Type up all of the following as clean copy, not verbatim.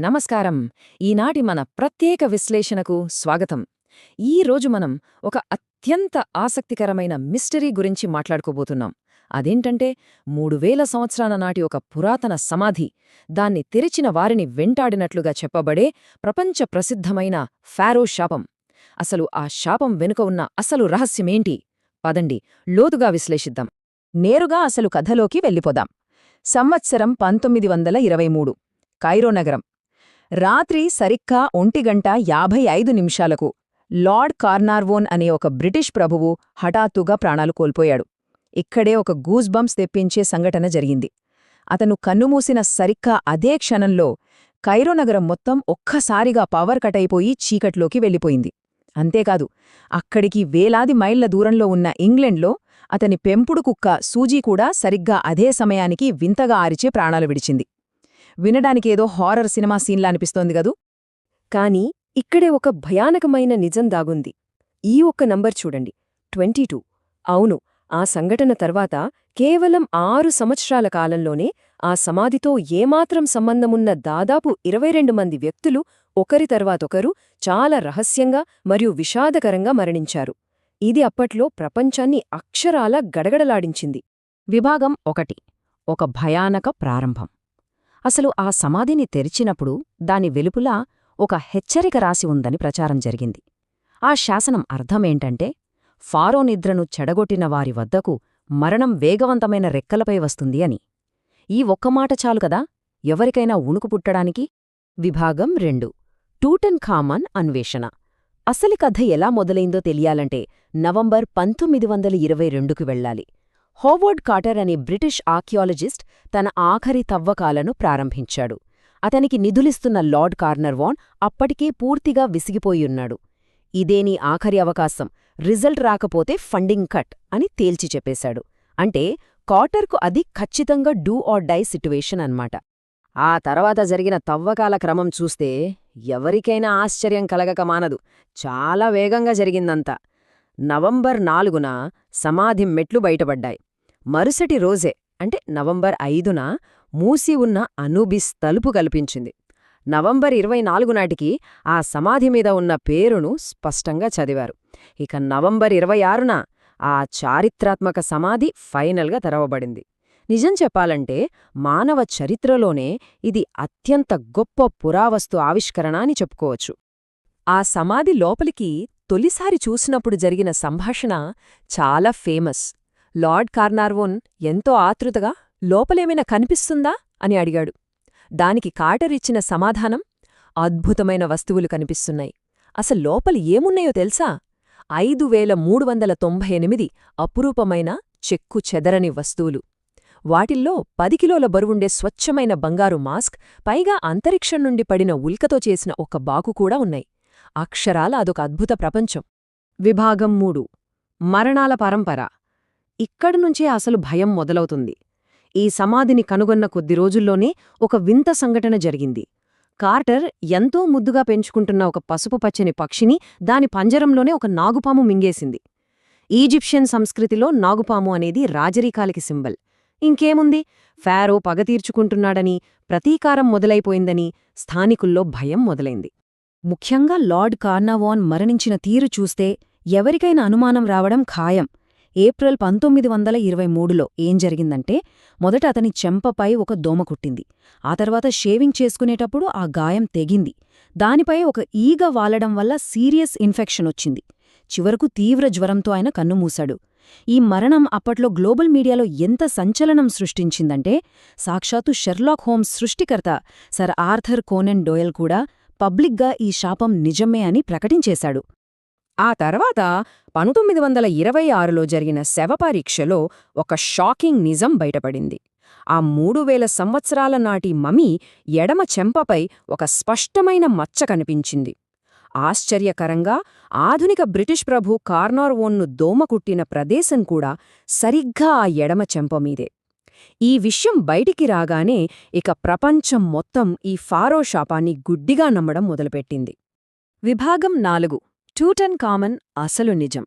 నమస్కారం. ఈనాటి మన ప్రత్యేక విశ్లేషణకు స్వాగతం. ఈరోజు మనం ఒక అత్యంత ఆసక్తికరమైన మిస్టరీ గురించి మాట్లాడుకోబోతున్నాం. అదేంటంటే 3000 సంవత్సరాల నాటి ఒక పురాతన సమాధి, దాన్ని తెరిచిన వారిని వెంటాడినట్లుగా చెప్పబడే ప్రపంచ ప్రసిద్ధమైన ఫారో శాపం. అసలు ఆ శాపం వెనుక ఉన్న అసలు రహస్యమేంటి? పదండి లోతుగా విశ్లేషిద్దాం. నేరుగా అసలు కథలోకి వెళ్ళిపోదాం. సంవత్సరం 1923, కైరో నగరం. రాత్రి సరిగ్గా 1:55 లార్డ్ కార్నార్వోన్ అనే ఒక బ్రిటిష్ ప్రభువు హఠాత్తుగా ప్రాణాలు కోల్పోయాడు. ఇక్కడే ఒక గూస్ బంప్స్ తెప్పించే సంఘటన జరిగింది. అతను కన్నుమూసిన సరిగ్గా అదే క్షణంలో కైరో నగరం మొత్తం ఒక్కసారిగా పవర్ కట్ అయిపోయి చీకట్లోకి వెళ్ళిపోయింది. అంతేకాదు, అక్కడికి వేలాది మైళ్ల దూరంలో ఉన్న ఇంగ్లండ్లో అతని పెంపుడు కుక్క సూజీ కూడా సరిగ్గా అదే సమయానికి వింతగా ఆరిచే ప్రాణాలు విడిచింది. వినడానికేదో హారర్ సినిమా సీన్లా అనిపిస్తోంది గదూ? కానీ ఇక్కడే ఒక భయానకమైన నిజం దాగుంది. ఈ ఒక్క నంబర్ చూడండి, 22. అవును, ఆ సంఘటన తర్వాత కేవలం 6 సంవత్సరాల కాలంలోనే ఆ సమాధితో ఏమాత్రం సంబంధమున్న దాదాపు 22 మంది వ్యక్తులు ఒకరి తర్వాతొకరు చాలా రహస్యంగా మరియు విషాదకరంగా మరణించారు. ఇది అప్పట్లో ప్రపంచాన్ని అక్షరాలా గడగడలాడించింది. విభాగం 1, ఒక భయానక ప్రారంభం. అసలు ఆ సమాధిని తెరిచినప్పుడు దాని వెలుపులా ఒక హెచ్చరిక రాసి ఉందని ప్రచారం జరిగింది. ఆ శాసనం అర్థమేంటంటే, ఫారో నిద్రను చెడగొట్టిన వారి వద్దకు మరణం వేగవంతమైన రెక్కలపై వస్తుంది అని. ఈ ఒక్క మాట చాలు కదా ఎవరికైనా ఉణుకు పుట్టడానికి. విభాగం 2, టూటన్ ఖామన్ అన్వేషణ. అసలి కథ ఎలా మొదలైందో తెలియాలంటే నవంబర్ 1922కు వెళ్ళాలి. హోవర్డ్ కార్టర్ అనే బ్రిటిష్ ఆర్కియాలజిస్ట్ తన ఆఖరి తవ్వకాలను ప్రారంభించాడు. అతనికి నిధులిస్తున్న లార్డ్ కార్నర్వాన్ అప్పటికే పూర్తిగా విసిగిపోయున్నాడు. ఇదే నీ ఆఖరి అవకాశం, రిజల్ట్ రాకపోతే ఫండింగ్ కట్ అని తేల్చి చెప్పేశాడు. అంటే కార్టర్కు అది ఖచ్చితంగా డూ ఆర్ డై సిట్యువేషన్ అన్నమాట. ఆ తర్వాత జరిగిన తవ్వకాల క్రమం చూస్తే ఎవరికైనా ఆశ్చర్యం కలగక మానదు. చాలా వేగంగా జరిగిందంతా. నవంబర్ 4న సమాధి మెట్లు బయటపడ్డాయి. మరుసటి రోజే అంటే నవంబర్ 5న మూసి ఉన్న అనూబిస్ తలుపు కల్పించింది. నవంబర్ 24 నాటికి ఆ సమాధి మీద ఉన్న పేరును స్పష్టంగా చదివారు. ఇక నవంబర్ 26న ఆ చారిత్రాత్మక సమాధి ఫైనల్గా తెరవబడింది. నిజం చెప్పాలంటే మానవ చరిత్రలోనే ఇది అత్యంత గొప్ప పురావస్తు ఆవిష్కరణ అని చెప్పుకోవచ్చు. ఆ సమాధి లోపలికి తొలిసారి చూసినప్పుడు జరిగిన సంభాషణ చాలా ఫేమస్. లార్డ్ కార్నార్వోన్ ఎంతో ఆతృతగా లోపలేమైనా కనిపిస్తుందా అని అడిగాడు. దానికి కార్టర్ ఇచ్చిన సమాధానం, అద్భుతమైన వస్తువులు కనిపిస్తున్నాయి. అసలు లోపల ఏమున్నాయో తెలుసా? 5398 అపురూపమైన చెక్కు చెదరని వస్తువులు. వాటిల్లో 10 కిలోల బరువుండే స్వచ్ఛమైన బంగారు మాస్క్, పైగా అంతరిక్షం నుండి పడిన ఉల్కతో చేసిన ఒక బాకు కూడా ఉన్నాయి. అక్షరాల అదొక అద్భుత ప్రపంచం. విభాగం 3, మరణాల పరంపర. ఇక్కడినుంచే అసలు భయం మొదలవుతుంది. ఈ సమాధిని కనుగొన్న కొద్ది రోజుల్లోనే ఒక వింత సంఘటన జరిగింది. కార్టర్ ఎంతో ముద్దుగా పెంచుకుంటున్న ఒక పసుపు పచ్చని పక్షిని దాని పంజరంలోనే ఒక నాగుపాము మింగేసింది. ఈజిప్షియన్ సంస్కృతిలో నాగుపాము అనేది రాజరికాలకి సింబల్. ఇంకేముంది, ఫారో పగ తీర్చుకుంటున్నాడని, ప్రతీకారం మొదలైపోయిందని స్థానికుల్లో భయం మొదలైంది. ముఖ్యంగా లార్డ్ కార్నార్వోన్ మరణించిన తీరు చూస్తే ఎవరికైనా అనుమానం రావడం ఖాయం. ఏప్రిల్ 1923లో ఏం జరిగిందంటే, మొదట అతని చెంపపై ఒక దోమ కుట్టింది. ఆ తర్వాత షేవింగ్ చేసుకునేటప్పుడు ఆ గాయం తెగింది. దానిపై ఒక ఈగ వాలడం వల్ల సీరియస్ ఇన్ఫెక్షన్ వచ్చింది. చివరకు తీవ్ర జ్వరంతో ఆయన కన్నుమూశాడు. ఈ మరణం అప్పట్లో గ్లోబల్ మీడియాలో ఎంత సంచలనం సృష్టించిందంటే, సాక్షాత్తు షెర్లాక్ హోమ్స్ సృష్టికర్త సర్ ఆర్థర్ కోనన్ డోయల్ కూడా పబ్లిక్గా ఈ శాపం నిజమే అని ప్రకటించేశాడు. ఆ తర్వాత 1926లో జరిగిన శవపరీక్షలో ఒక షాకింగ్ నిజం బయటపడింది. ఆ 3000 సంవత్సరాల నాటి మమ్మీ ఎడమ చెంపపై ఒక స్పష్టమైన మచ్చ కనిపించింది. ఆశ్చర్యకరంగా ఆధునిక బ్రిటిష్ ప్రభు కార్నార్వోన్ను దోమకుట్టిన ప్రదేశం కూడా సరిగ్గా ఆ ఎడమ చెంపమీదే. ఈ విషయం బయటికి రాగానే ఇక ప్రపంచం మొత్తం ఈ ఫారో శాపాన్ని గుడ్డిగా నమ్మడం మొదలుపెట్టింది. విభాగం 4, టూటన్ ఖామన్ అసలు నిజం.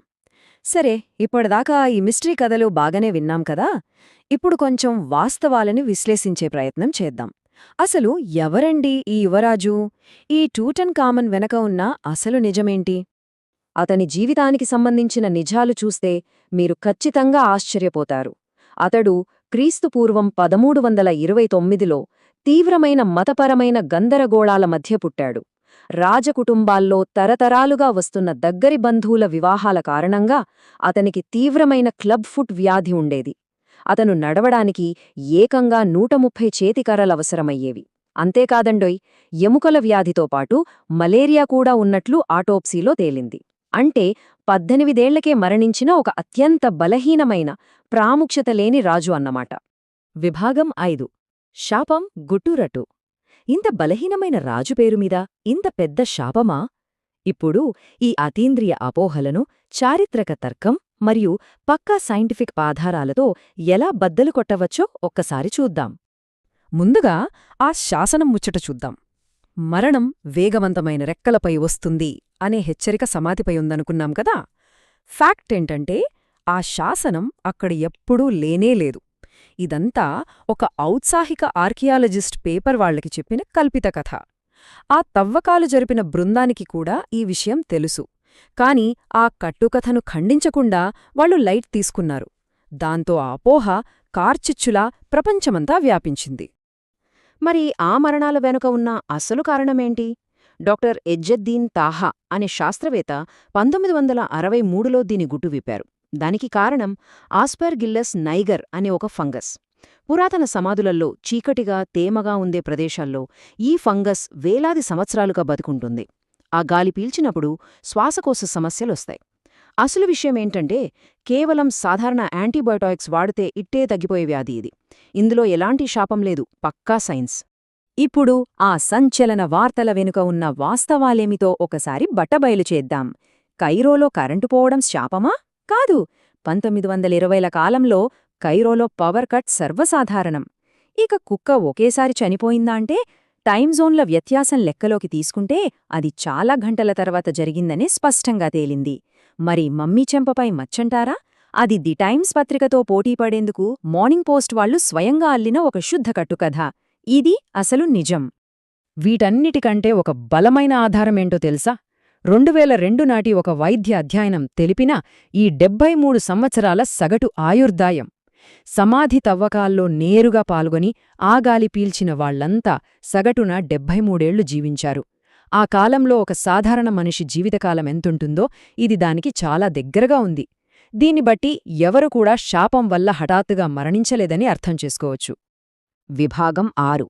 సరే, ఇప్పటిదాకా ఈ మిస్టరీ కథలు బాగానే విన్నాం కదా. ఇప్పుడు కొంచెం వాస్తవాలని విశ్లేషించే ప్రయత్నం చేద్దాం. అసలు ఎవరండి ఈ యువరాజు? ఈ టూటన్ కామన్ వెనక ఉన్న అసలు నిజమేంటి? అతని జీవితానికి సంబంధించిన నిజాలు చూస్తే మీరు ఖచ్చితంగా ఆశ్చర్యపోతారు. అతడు క్రీస్తుపూర్వం 1329లో తీవ్రమైన మతపరమైన గందరగోళాల మధ్య పుట్టాడు. రాజకుటుంబాల్లో తరతరాలుగా వస్తున్న దగ్గరి బంధువుల వివాహాల కారణంగా అతనికి తీవ్రమైన క్లబ్ ఫుట్ వ్యాధి ఉండేది. అతను నడవడానికి ఏకంగా 130 చేతికర్రలవసరమయ్యేవి. అంతేకాదండోయ్, ఎముకల వ్యాధితో పాటు మలేరియా కూడా ఉన్నట్లు ఆటోప్సీలో తేలింది. అంటే 18 ఏళ్లకే మరణించిన ఒక అత్యంత బలహీనమైన, ప్రాముఖ్యత లేని రాజు అన్నమాట. విభాగం 5. శాపం గుట్టురటు. ఇంత బలహీనమైన రాజు పేరుమీద ఇంత పెద్ద శాపమా? ఇప్పుడు ఈ అతీంద్రియ అపోహలను చారిత్రక తర్కం మరియు పక్కా సైంటిఫిక్ ఆధారాలతో ఎలా బద్దలు కొట్టవచ్చో ఒక్కసారి చూద్దాం. ముందుగా ఆ శాసనం ముచ్చట చూద్దాం. మరణం వేగవంతమైన రెక్కలపై వస్తుంది అనే హెచ్చరిక సమాధిపై ఉందనుకున్నాం కదా. ఫ్యాక్ట్ ఏంటంటే ఆ శాసనం అక్కడ ఎప్పుడూ లేనేలేదు. ఇదంతా ఒక ఔత్సాహిక ఆర్కియాలజిస్ట్ పేపర్ వాళ్లకి చెప్పిన కల్పిత కథ. ఆ తవ్వకాలు జరిపిన బృందానికి కూడా ఈ విషయం తెలుసు. కాని ఆ కట్టుకథను ఖండించకుండా వాళ్లు లైట్ తీసుకున్నారు. దాంతో ఆ అపోహ కార్చిచ్చులా ప్రపంచమంతా వ్యాపించింది. మరి ఆ మరణాల వెనుక ఉన్న అసలు కారణమేంటి? డాక్టర్ ఎజ్జద్దీన్ తాహా అనే శాస్త్రవేత్త 1963లో దీని గుట్టు విప్పారు. దానికి కారణం ఆస్పర్గిల్లస్ నైగర్ అనే ఒక ఫంగస్. పురాతన సమాధులలో చీకటిగా, తేమగా ఉండే ప్రదేశాల్లో ఈ ఫంగస్ వేలాది సంవత్సరాలుగా బతుకుంటుంది. ఆ గాలి పీల్చినప్పుడు శ్వాసకోశ సమస్యలొస్తాయి. అసలు విషయమేంటంటే కేవలం సాధారణ యాంటీబయోటిక్స్ వాడితే ఇట్టే తగ్గిపోయే వ్యాధి ఇది. ఇందులో ఎలాంటి శాపం లేదు, పక్కా సైన్స్. ఇప్పుడు ఆ సంచలన వార్తల వెనుక ఉన్న వాస్తవాలేమితో ఒకసారి బట్టబయలు చేద్దాం. కైరోలో కరెంటు పోవడం శాపమా? కాదు. 1920ల కాలంలో కైరోలో పవర్ కట్ సర్వసాధారణం. ఇక కుక్క ఒకేసారి చనిపోయిందా అంటే టైంజోన్ల వ్యత్యాసం లెక్కలోకి తీసుకుంటే అది చాలా గంటల తర్వాత జరిగిందనే స్పష్టంగా తేలింది. మరి మమ్మీ చెంపపై మచ్చంటారా? అది ది టైమ్స్ పత్రికతో పోటీపడేందుకు మార్నింగ్ పోస్ట్ వాళ్లు స్వయంగా అల్లిన ఒక శుద్ధ కట్టుకథ. ఇది అసలు నిజం. వీటన్నిటికంటే ఒక బలమైన ఆధారమేంటో తెలుసా? 2002 నాటి ఒక వైద్య అధ్యయనం తెలిపిన ఈ 73 సంవత్సరాల సగటు ఆయుర్దాయం. సమాధి తవ్వకాల్లో నేరుగా పాల్గొని ఆ గాలి పీల్చిన వాళ్లంతా సగటున 73 ఏళ్లు జీవించారు. ఆ కాలంలో ఒక సాధారణ మనిషి జీవితకాలం ఎంతుంటుందో ఇది దానికి చాలా దగ్గరగా ఉంది. దీన్ని బట్టి ఎవరు కూడా శాపం వల్ల హఠాత్తుగా మరణించలేదని అర్థం చేసుకోవచ్చు. విభాగం 6.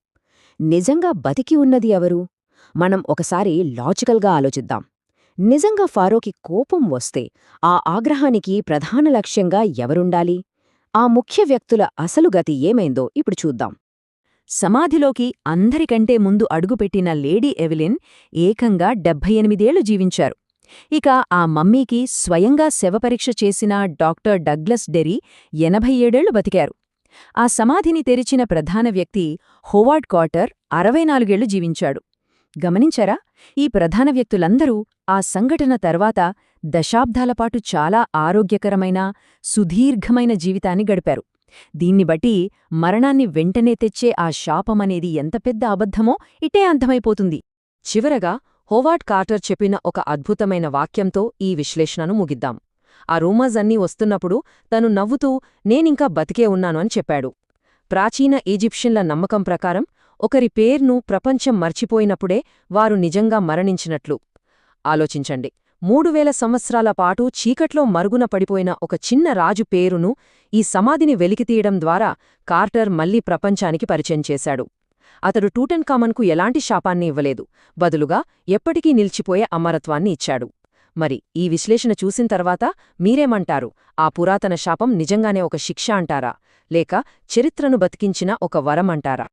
నిజంగా బతికి ఉన్నది ఎవరు? మనం ఒకసారి లాజికల్గా ఆలోచిద్దాం. నిజంగా ఫారోకి కోపం వస్తే ఆ ఆగ్రహానికి ప్రధాన లక్ష్యంగా ఎవరుండాలి? ఆ ముఖ్య వ్యక్తుల అసలు గతి ఏమైందో ఇప్పుడు చూద్దాం. సమాధిలోకి అందరికంటే ముందు అడుగుపెట్టిన లేడీ ఎవెలిన్ ఏకంగా 78 ఏళ్లు జీవించారు. ఇక ఆ మమ్మీకి స్వయంగా శవపరీక్ష చేసిన డాక్టర్ డగ్లస్ డెరీ 87 ఏళ్లు బతికారు. ఆ సమాధిని తెరిచిన ప్రధాన వ్యక్తి హోవార్డ్ కార్టర్ 64 ఏళ్లు జీవించాడు. గమనించారా? ఈ ప్రధాన వ్యక్తులందరూ ఆ సంఘటన తర్వాత దశాబ్దాలపాటు చాలా ఆరోగ్యకరమైన, సుదీర్ఘమైన జీవితాన్ని గడిపారు. దీన్ని బట్టి మరణాన్ని వెంటనే తెచ్చే ఆ శాపమనేది ఎంత పెద్ద అబద్ధమో ఇటే అర్థమైపోతుంది. చివరగా హోవార్డ్ కార్టర్ చెప్పిన ఒక అద్భుతమైన వాక్యంతో ఈ విశ్లేషణను ముగిద్దాం. ఆ రూమర్స్ అన్నీ వస్తున్నప్పుడు తను నవ్వుతూ నేనింకా బతికే ఉన్నాను అని చెప్పాడు. ప్రాచీన ఈజిప్షియన్ల నమ్మకం ప్రకారం ఒకరి పేర్ను ప్రపంచం మర్చిపోయినప్పుడే వారు నిజంగా మరణించినట్లు. ఆలోచించండి, 3000 సంవత్సరాల పాటు చీకట్లో మరుగున పడిపోయిన ఒక చిన్న రాజు పేరును ఈ సమాధిని వెలికితీయడం ద్వారా కార్టర్ మళ్లీ ప్రపంచానికి పరిచయం చేశాడు. అతడు టూటన్ కామన్కు ఎలాంటి శాపాన్ని ఇవ్వలేదు, బదులుగా ఎప్పటికీ నిలిచిపోయే అమరత్వాన్ని ఇచ్చాడు. మరి ఈ విశ్లేషణ చూసిన తర్వాత మీరేమంటారు? ఆ పురాతన శాపం నిజంగానే ఒక శిక్ష అంటారా, లేక చరిత్రను బతికించిన ఒక వరం అంటారా?